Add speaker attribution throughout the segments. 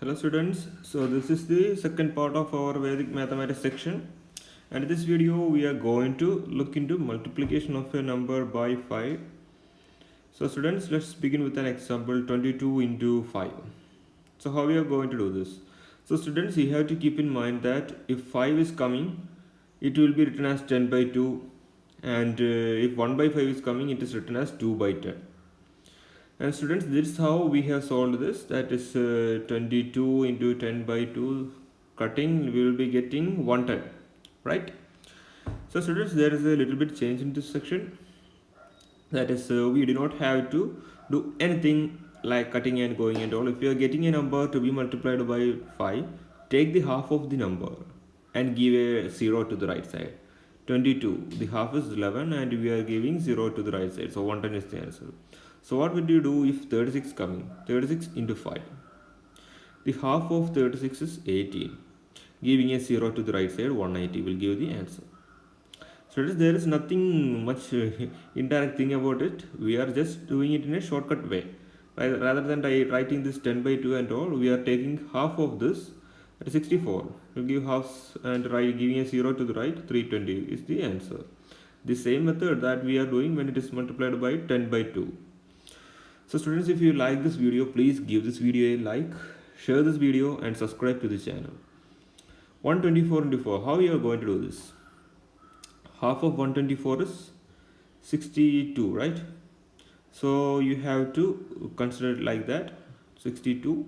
Speaker 1: Hello students, so this is the second part of our Vedic mathematics section, and in this video we are going to look into multiplication of a number by 5. So students, let's begin with an example 22 into 5. So how we are going to do this? So students, you have to keep in mind that if 5 is coming, it will be written as 10 by 2, and if 1 by 5 is coming, it is written as 2 by 10. And students, this is how we have solved this. That is 22 into 10 by 2 cutting, we will be getting 110, right? So students, there is a little bit change in this section. That is, we do not have to do anything like cutting and going and all. If you are getting a number to be multiplied by 5, take the half of the number and give a 0 to the right side. 22, the half is 11 and we are giving 0 to the right side. So 110 is the answer. So what would you do if 36 coming? 36 into 5. The half of 36 is 18. Giving a 0 to the right side, 190 will give the answer. So there is nothing much indirect thing about it. We are just doing it in a shortcut way. Rather than writing this 10 by 2 and all, we are taking half of this, that is 64. We'll give halves and giving a 0 to the right, 320 is the answer. The same method that we are doing when it is multiplied by 10 by 2. So students, if you like this video, please give this video a like, share this video and subscribe to the channel. 124 into 4, how you are going to do this? Half of 124 is 62, right? So you have to consider it like that. 62,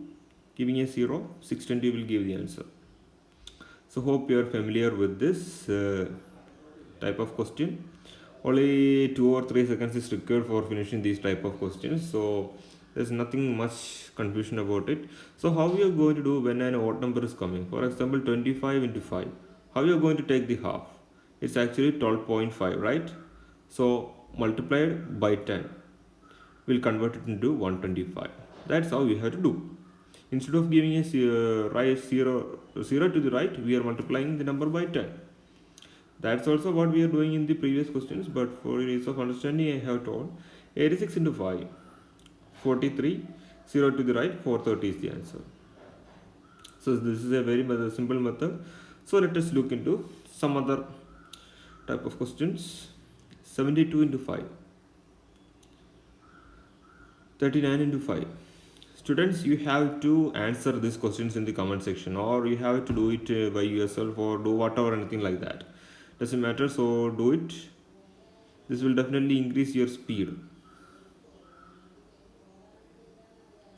Speaker 1: giving a 0, 620 will give the answer. So hope you are familiar with this type of question. Only 2 or 3 seconds is required for finishing these type of questions, so there's nothing much confusion about it. So how we are going to do when an odd number is coming? For example, 25 into 5, how you are going to take the half? It's actually 12.5, right? So multiplied by 10 will convert it into 125. That's how we have to do. Instead of giving a right 0 to the right, we are multiplying the number by 10. That's also what we are doing in the previous questions, but for ease of understanding, I have told 86 into 5, 43, 0 to the right, 430 is the answer. So this is a very simple method. So let us look into some other type of questions. 72 into 5, 39 into 5. Students, you have to answer these questions in the comment section, or you have to do it by yourself, or do whatever, anything like that. Doesn't matter, so do it. This will definitely increase your speed.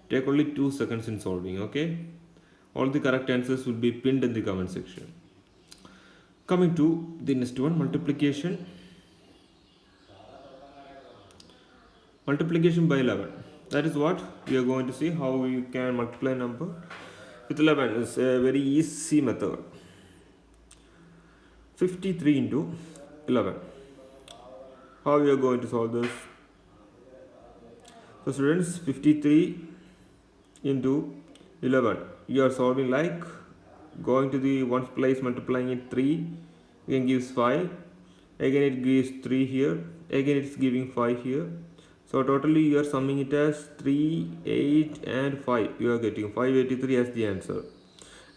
Speaker 1: Take only 2 seconds in solving, okay? All the correct answers will be pinned in the comment section. Coming to the next one, multiplication. Multiplication by 11. That is what we are going to see, how you can multiply a number with 11. It's a very easy method. 53 into 11. How we are going to solve this? So students, 53 into 11, you are solving like going to the ones place, multiplying it 3, again gives 5, again it gives 3 here, again it's giving 5 here. So totally you are summing it as 3, 8 and 5. You are getting 583 as the answer.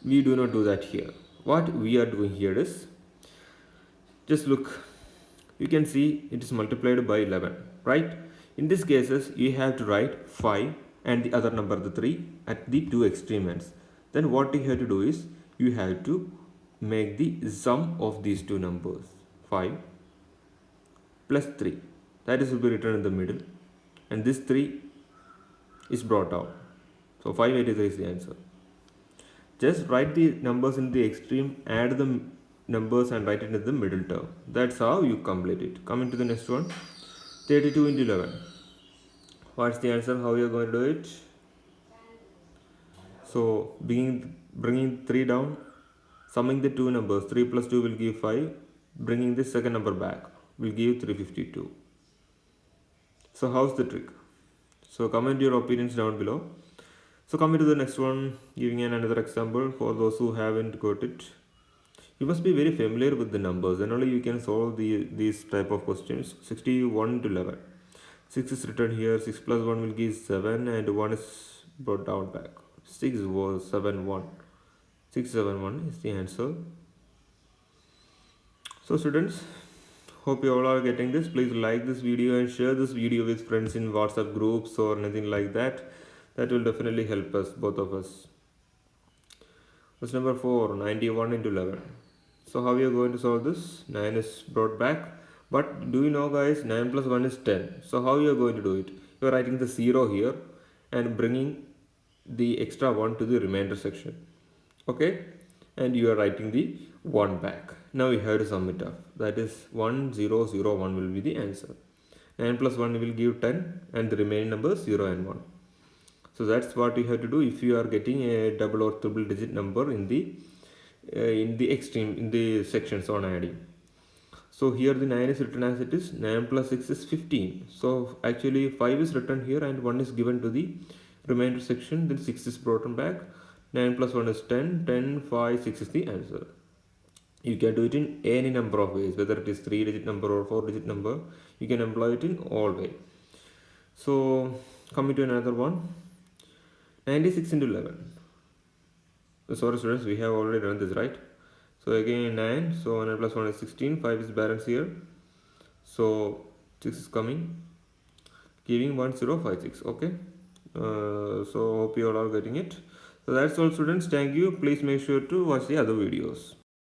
Speaker 1: We do not do that here. What we are doing here is, just look, you can see it is multiplied by 11, right? In these cases, you have to write 5 and the other number, the 3, at the two extreme ends. Then what you have to do is, you have to make the sum of these two numbers, 5 plus 3. That is will be written in the middle, and this 3 is brought out. So 583 is the answer. Just write the numbers in the extreme, add the numbers and write it in the middle term. That's how you complete it. Coming to the next one, 32 into 11. What's the answer? How you are going to do it? So bringing 3 down, summing the two numbers, 3 plus 2 will give 5. Bringing this second number back will give 352. So how's the trick? So comment your opinions down below. So coming to the next one, giving another example for those who haven't got it. You must be very familiar with the numbers, then only you can solve these type of questions. 61 to 11. 6 is written here, 6 plus 1 will give 7 and 1 is brought down back. 671. 671 is the answer. So students, hope you all are getting this. Please like this video and share this video with friends in WhatsApp groups or anything like that. That will definitely help us, both of us. Question number 4, 91 into 11. So how we are going to solve this? 9 is brought back. But do you know guys, 9 plus 1 is 10. So how you are going to do it? You are writing the 0 here and bringing the extra 1 to the remainder section. Okay? And you are writing the 1 back. Now we have to sum it up. That is 1001 will be the answer. 9 plus 1 will give 10 and the remaining numbers 0 and 1. So that's what you have to do if you are getting a double or triple digit number in the extreme, in the sections on adding. So here the 9 is written as it is. 9 plus 6 is 15. So actually 5 is written here and 1 is given to the remainder section. Then 6 is brought back. 9 plus 1 is 10. 10, 5, 6 is the answer. You can do it in any number of ways, whether it is 3-digit number or 4-digit number. You can employ it in all way. So coming to another one. 96 into 11. Sorry students, we have already done this, right? So again 9, so 9 plus 1 is 16, 5 is balance here. So 6 is coming, giving 1056, okay? So hope you all are getting it. So that's all students, thank you. Please make sure to watch the other videos.